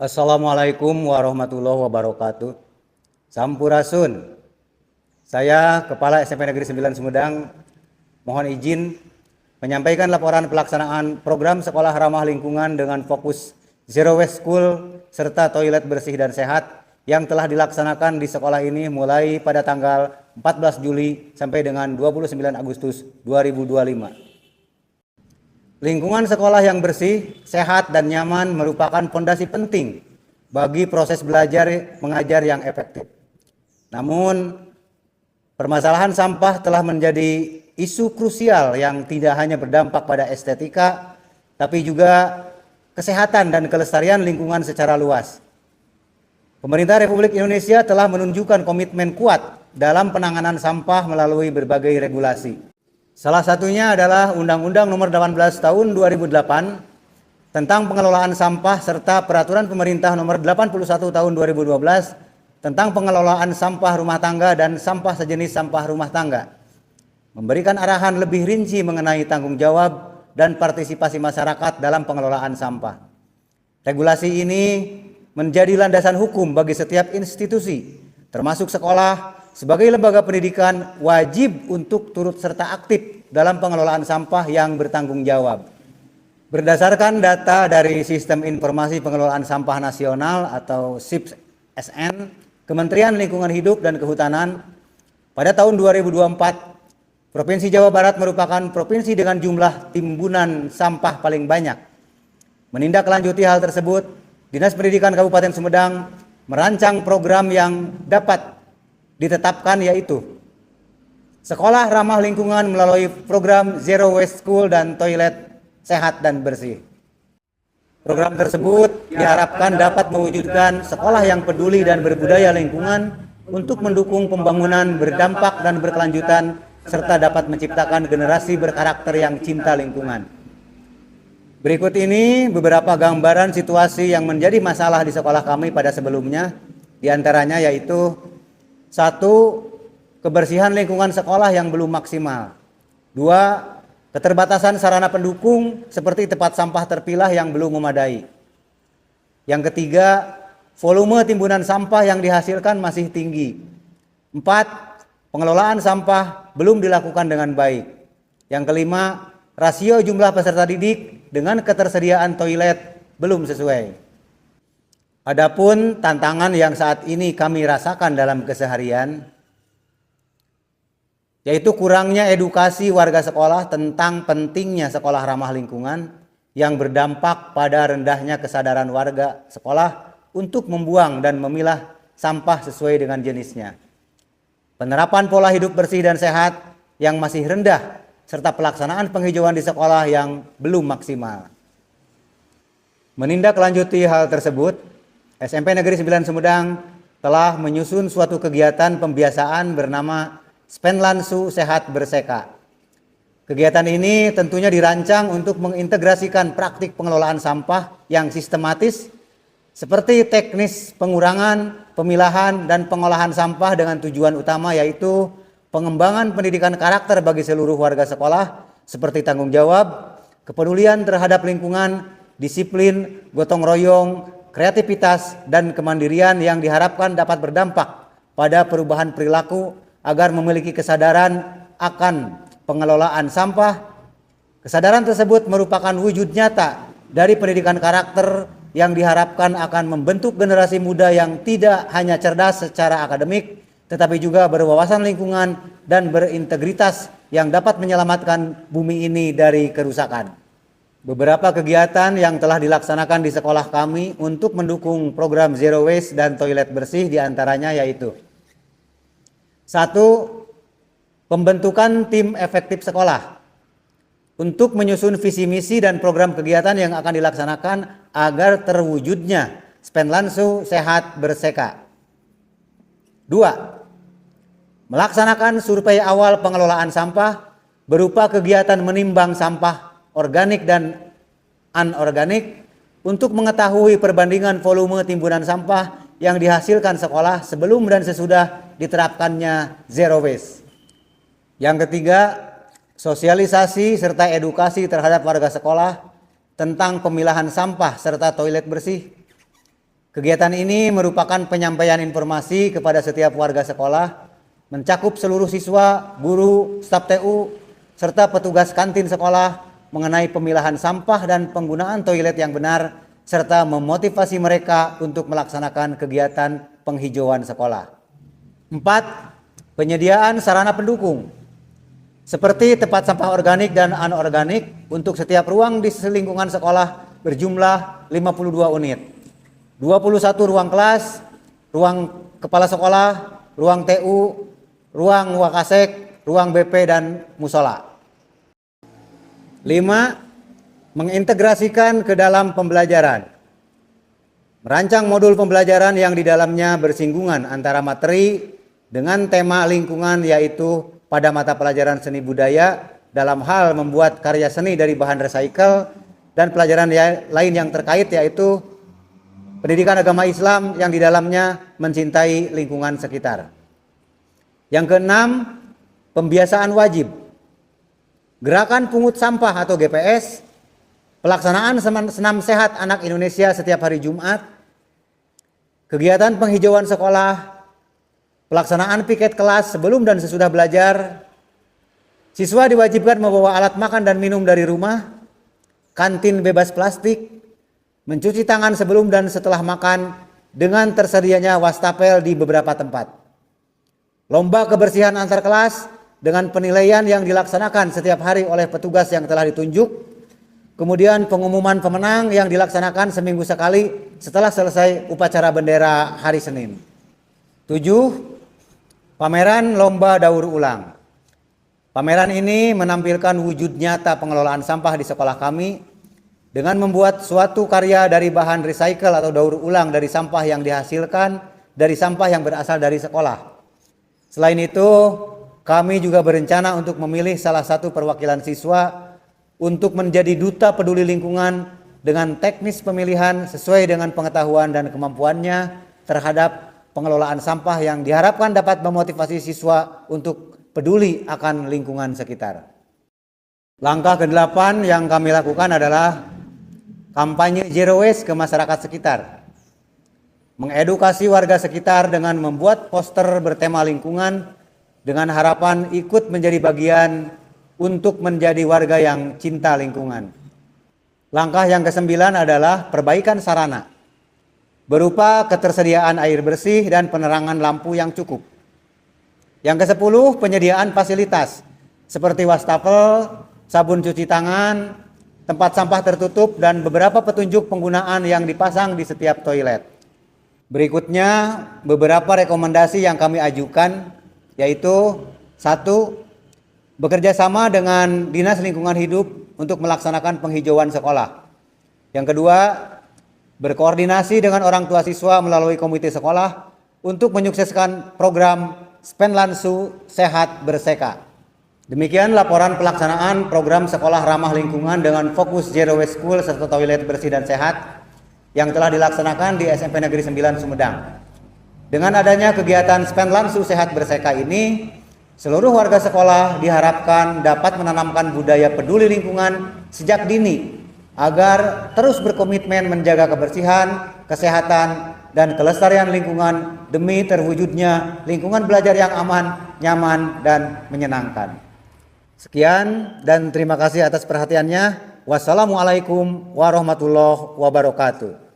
Assalamualaikum warahmatullahi wabarakatuh. Sampurasun. Saya Kepala SMP Negeri 9 Sumedang mohon izin menyampaikan laporan pelaksanaan program sekolah ramah lingkungan dengan fokus Zero Waste School serta toilet bersih dan sehat yang telah dilaksanakan di sekolah ini mulai pada tanggal 14 Juli sampai dengan 29 Agustus 2025. Lingkungan sekolah yang bersih, sehat, dan nyaman merupakan fondasi penting bagi proses belajar mengajar yang efektif. Namun, permasalahan sampah telah menjadi isu krusial yang tidak hanya berdampak pada estetika, tapi juga kesehatan dan kelestarian lingkungan secara luas. Pemerintah Republik Indonesia telah menunjukkan komitmen kuat dalam penanganan sampah melalui berbagai regulasi. Salah satunya adalah Undang-Undang Nomor 18 Tahun 2008 tentang pengelolaan sampah serta Peraturan Pemerintah Nomor 81 Tahun 2012 tentang pengelolaan sampah rumah tangga dan sampah sejenis sampah rumah tangga, memberikan arahan lebih rinci mengenai tanggung jawab dan partisipasi masyarakat dalam pengelolaan sampah. Regulasi ini menjadi landasan hukum bagi setiap institusi, termasuk sekolah, sebagai lembaga pendidikan wajib untuk turut serta aktif dalam pengelolaan sampah yang bertanggung jawab. Berdasarkan data dari Sistem Informasi Pengelolaan Sampah Nasional atau SIPSN, Kementerian Lingkungan Hidup dan Kehutanan, pada tahun 2024, Provinsi Jawa Barat merupakan provinsi dengan jumlah timbunan sampah paling banyak. Menindaklanjuti hal tersebut, Dinas Pendidikan Kabupaten Sumedang merancang program yang dapat ditetapkan, yaitu sekolah ramah lingkungan melalui program Zero Waste School dan toilet sehat dan bersih. Program tersebut diharapkan dapat mewujudkan sekolah yang peduli dan berbudaya lingkungan untuk mendukung pembangunan berdampak dan berkelanjutan serta dapat menciptakan generasi berkarakter yang cinta lingkungan. Berikut ini beberapa gambaran situasi yang menjadi masalah di sekolah kami pada sebelumnya, diantaranya yaitu: 1. Kebersihan lingkungan sekolah yang belum maksimal. 2. Keterbatasan sarana pendukung seperti tempat sampah terpilah yang belum memadai. Yang ketiga, volume timbunan sampah yang dihasilkan masih tinggi. 4. Pengelolaan sampah belum dilakukan dengan baik. Yang kelima, rasio jumlah peserta didik dengan ketersediaan toilet belum sesuai. Adapun tantangan yang saat ini kami rasakan dalam keseharian, yaitu kurangnya edukasi warga sekolah tentang pentingnya sekolah ramah lingkungan yang berdampak pada rendahnya kesadaran warga sekolah untuk membuang dan memilah sampah sesuai dengan jenisnya. Penerapan pola hidup bersih dan sehat yang masih rendah, serta pelaksanaan penghijauan di sekolah yang belum maksimal. Menindaklanjuti hal tersebut, SMP Negeri 9 Sumedang telah menyusun suatu kegiatan pembiasaan bernama Spenlansu Sehat Berseka. Kegiatan ini tentunya dirancang untuk mengintegrasikan praktik pengelolaan sampah yang sistematis seperti teknis pengurangan, pemilahan, dan pengolahan sampah dengan tujuan utama yaitu pengembangan pendidikan karakter bagi seluruh warga sekolah seperti tanggung jawab, kepedulian terhadap lingkungan, disiplin, gotong royong, kreativitas, dan kemandirian yang diharapkan dapat berdampak pada perubahan perilaku agar memiliki kesadaran akan pengelolaan sampah. Kesadaran tersebut merupakan wujud nyata dari pendidikan karakter yang diharapkan akan membentuk generasi muda yang tidak hanya cerdas secara akademik, tetapi juga berwawasan lingkungan dan berintegritas yang dapat menyelamatkan bumi ini dari kerusakan. Beberapa kegiatan yang telah dilaksanakan di sekolah kami untuk mendukung program Zero Waste dan toilet bersih diantaranya yaitu: 1. Pembentukan tim efektif sekolah untuk menyusun visi misi dan program kegiatan yang akan dilaksanakan agar terwujudnya Spenlansu Sehat Berseka. 2. Melaksanakan survei awal pengelolaan sampah berupa kegiatan menimbang sampah organik dan anorganik untuk mengetahui perbandingan volume timbunan sampah yang dihasilkan sekolah sebelum dan sesudah diterapkannya Zero Waste. Yang ketiga, sosialisasi serta edukasi terhadap warga sekolah tentang pemilahan sampah serta toilet bersih. Kegiatan ini merupakan penyampaian informasi kepada setiap warga sekolah, mencakup seluruh siswa, guru, staf TU, serta petugas kantin sekolah mengenai pemilahan sampah dan penggunaan toilet yang benar, serta memotivasi mereka untuk melaksanakan kegiatan penghijauan sekolah. 4. Penyediaan sarana pendukung seperti tempat sampah organik dan anorganik untuk setiap ruang di lingkungan sekolah berjumlah 52 unit. 21 ruang kelas, ruang kepala sekolah, ruang TU, ruang wakasek, ruang BP dan musola. 5. Mengintegrasikan ke dalam pembelajaran. Merancang modul pembelajaran yang di dalamnya bersinggungan antara materi dengan tema lingkungan, yaitu pada mata pelajaran seni budaya dalam hal membuat karya seni dari bahan recycle, dan pelajaran lain yang terkait yaitu pendidikan agama Islam yang di dalamnya mencintai lingkungan sekitar. Yang keenam, pembiasaan wajib. Gerakan pungut sampah atau GPS, pelaksanaan senam sehat anak Indonesia setiap hari Jumat, kegiatan penghijauan sekolah, pelaksanaan piket kelas sebelum dan sesudah belajar, siswa diwajibkan membawa alat makan dan minum dari rumah, kantin bebas plastik, mencuci tangan sebelum dan setelah makan dengan tersedianya wastafel di beberapa tempat. Lomba kebersihan antar kelas dengan penilaian yang dilaksanakan setiap hari oleh petugas yang telah ditunjuk. Kemudian pengumuman pemenang yang dilaksanakan seminggu sekali setelah selesai upacara bendera hari Senin. 7. Pameran lomba daur ulang. Pameran ini menampilkan wujud nyata pengelolaan sampah di sekolah kami dengan membuat suatu karya dari bahan recycle atau daur ulang dari sampah yang dihasilkan dari sampah yang berasal dari sekolah. Selain itu, kami juga berencana untuk memilih salah satu perwakilan siswa untuk menjadi duta peduli lingkungan dengan teknis pemilihan sesuai dengan pengetahuan dan kemampuannya terhadap pengelolaan sampah yang diharapkan dapat memotivasi siswa untuk peduli akan lingkungan sekitar. Langkah ke-8 yang kami lakukan adalah kampanye Zero Waste ke masyarakat sekitar. Mengedukasi warga sekitar dengan membuat poster bertema lingkungan dengan harapan ikut menjadi bagian untuk menjadi warga yang cinta lingkungan. Langkah yang ke-9 adalah perbaikan sarana berupa ketersediaan air bersih dan penerangan lampu yang cukup. Yang ke-10, penyediaan fasilitas seperti wastafel, sabun cuci tangan, tempat sampah tertutup, dan beberapa petunjuk penggunaan yang dipasang di setiap toilet. Berikutnya beberapa rekomendasi yang kami ajukan, yaitu 1. Bekerja sama dengan Dinas Lingkungan Hidup untuk melaksanakan penghijauan sekolah. Yang kedua, berkoordinasi dengan orang tua siswa melalui komite sekolah untuk menyukseskan program Spenlansu Sehat Berseka. Demikian laporan pelaksanaan program sekolah ramah lingkungan dengan fokus Zero Waste School serta toilet bersih dan sehat yang telah dilaksanakan di SMP Negeri 9 Sumedang. Dengan adanya kegiatan Spenlansu Sehat Berseka ini, seluruh warga sekolah diharapkan dapat menanamkan budaya peduli lingkungan sejak dini agar terus berkomitmen menjaga kebersihan, kesehatan, dan kelestarian lingkungan demi terwujudnya lingkungan belajar yang aman, nyaman, dan menyenangkan. Sekian dan terima kasih atas perhatiannya. Wassalamualaikum warahmatullahi wabarakatuh.